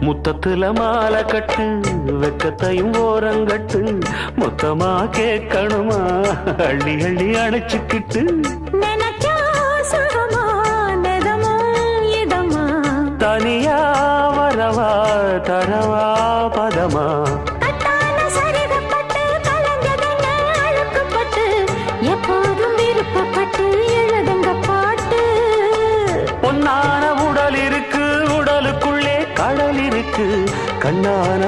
முத்தத்துல மாலை கட்டு வெக்கத்தையும் ஓரங்கட்டு மொத்தமா கேட்கணுமா அள்ளி அள்ளி அணைச்சுக்கிட்டு தனியா வரவா தரவா பதமா எப்போதும் விருப்பப்பட்டு எழுதுங்க பாட்டு பொன்னான உடல் இருக்கு உடலுக்குள்ளே கடல் இருக்கு கண்ணான